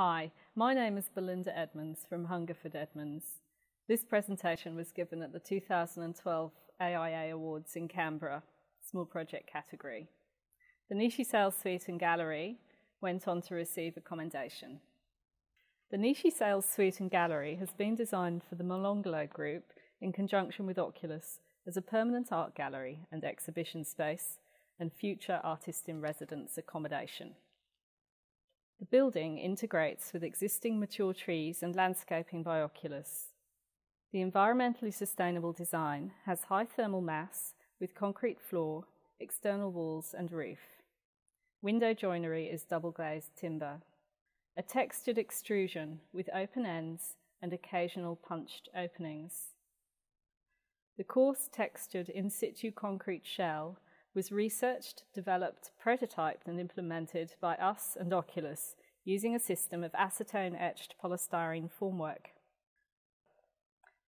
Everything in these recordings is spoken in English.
Hi, my name is Belinda Edmunds from Hungerford+Edmunds. This presentation was given at the 2012 AIA Awards in Canberra, small project category. The Nishi Sales Suite and Gallery went on to receive a commendation. The Nishi Sales Suite and Gallery has been designed for the Molonglo Group in conjunction with Oculus as a permanent art gallery and exhibition space and future artist-in-residence accommodation. The building integrates with existing mature trees and landscaping by Oculus. The environmentally sustainable design has high thermal mass with concrete floor, external walls and roof. Window joinery is double-glazed timber. A textured extrusion with open ends and occasional punched openings. The coarse textured in situ concrete shell was researched, developed, prototyped and implemented by us and Oculus using a system of acetone-etched polystyrene formwork.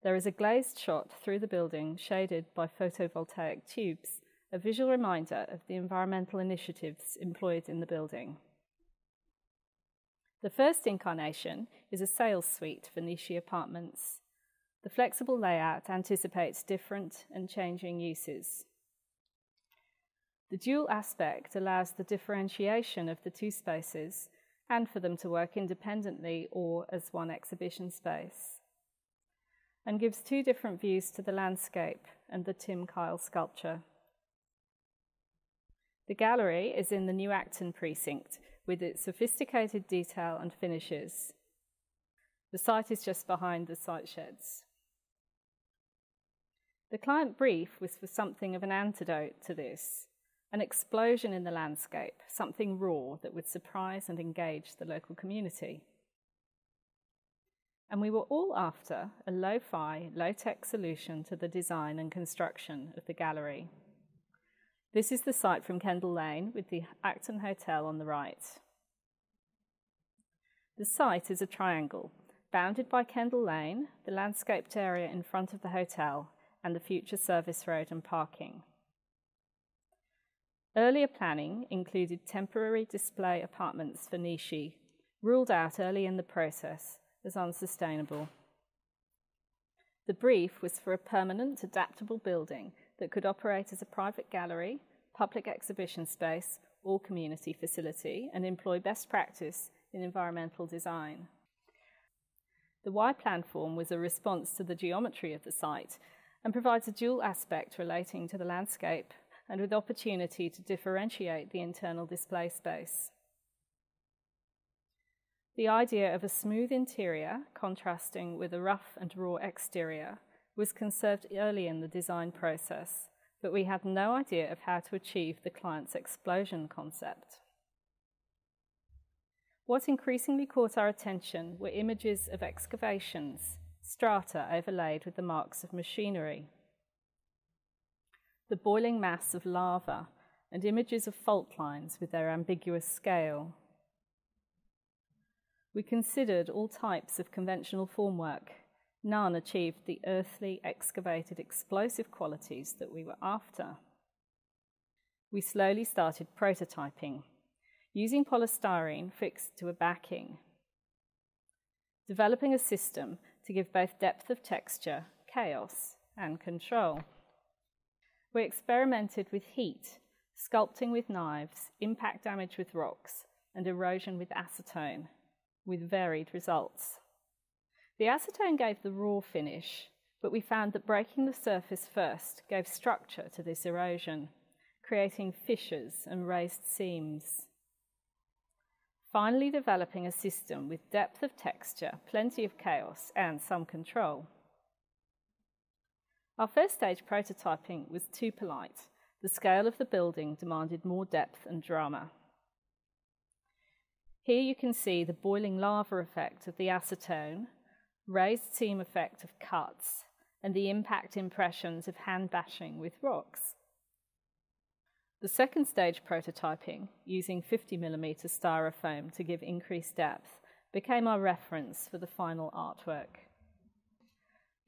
There is a glazed shot through the building shaded by photovoltaic tubes, a visual reminder of the environmental initiatives employed in the building. The first incarnation is a sales suite for Nishi apartments. The flexible layout anticipates different and changing uses. The dual aspect allows the differentiation of the two spaces and for them to work independently or as one exhibition space, and gives two different views to the landscape and the Tim Kyle sculpture. The gallery is in the New Acton precinct with its sophisticated detail and finishes. The site is just behind the site sheds. The client brief was for something of an antidote to this. An explosion in the landscape, something raw that would surprise and engage the local community. And we were all after a lo-fi, low-tech solution to the design and construction of the gallery. This is the site from Kendall Lane with the Acton Hotel on the right. The site is a triangle, bounded by Kendall Lane, the landscaped area in front of the hotel, and the future service road and parking. Earlier planning included temporary display apartments for Nishi, ruled out early in the process as unsustainable. The brief was for a permanent, adaptable building that could operate as a private gallery, public exhibition space, or community facility and employ best practice in environmental design. The Y-plan form was a response to the geometry of the site and provides a dual aspect relating to the landscape and with opportunity to differentiate the internal display space. The idea of a smooth interior contrasting with a rough and raw exterior was conserved early in the design process, but we had no idea of how to achieve the client's explosion concept. What increasingly caught our attention were images of excavations, strata overlaid with the marks of machinery, the boiling mass of lava, and images of fault lines with their ambiguous scale. We considered all types of conventional formwork. None achieved the earthly, excavated, explosive qualities that we were after. We slowly started prototyping, using polystyrene fixed to a backing, developing a system to give both depth of texture, chaos, and control. We experimented with heat, sculpting with knives, impact damage with rocks, and erosion with acetone, with varied results. The acetone gave the raw finish, but we found that breaking the surface first gave structure to this erosion, creating fissures and raised seams. Finally developing a system with depth of texture, plenty of chaos, and some control. Our first stage prototyping was too polite. The scale of the building demanded more depth and drama. Here you can see the boiling lava effect of the acetone, raised seam effect of cuts, and the impact impressions of hand bashing with rocks. The second stage prototyping, using 50mm styrofoam to give increased depth, became our reference for the final artwork.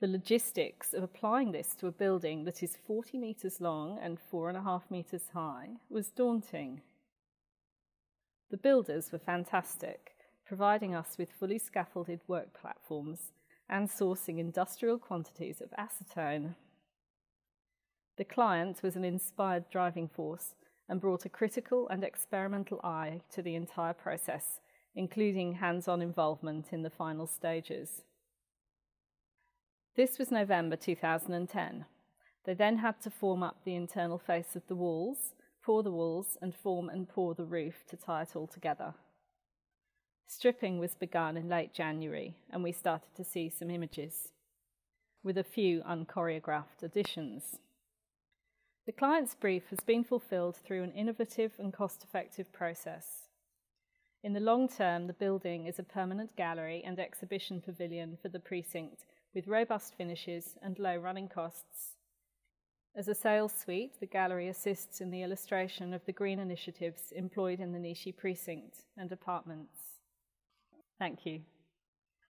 The logistics of applying this to a building that is 40 metres long and 4.5 metres high was daunting. The builders were fantastic. providing us with fully scaffolded work platforms and sourcing industrial quantities of acetone. The client was an inspired driving force and brought a critical and experimental eye to the entire process, including hands-on involvement in the final stages. This was November 2010. They then had to form up the internal face of the walls, pour the walls, and form and pour the roof to tie it all together. Stripping was begun in late January, and we started to see some images, with a few unchoreographed additions. The client's brief has been fulfilled through an innovative and cost-effective process. In the long term, the building is a permanent gallery and exhibition pavilion for the precinct, with robust finishes and low running costs. As a sales suite, the gallery assists in the illustration of the green initiatives employed in the Nishi precinct and apartments. Thank you.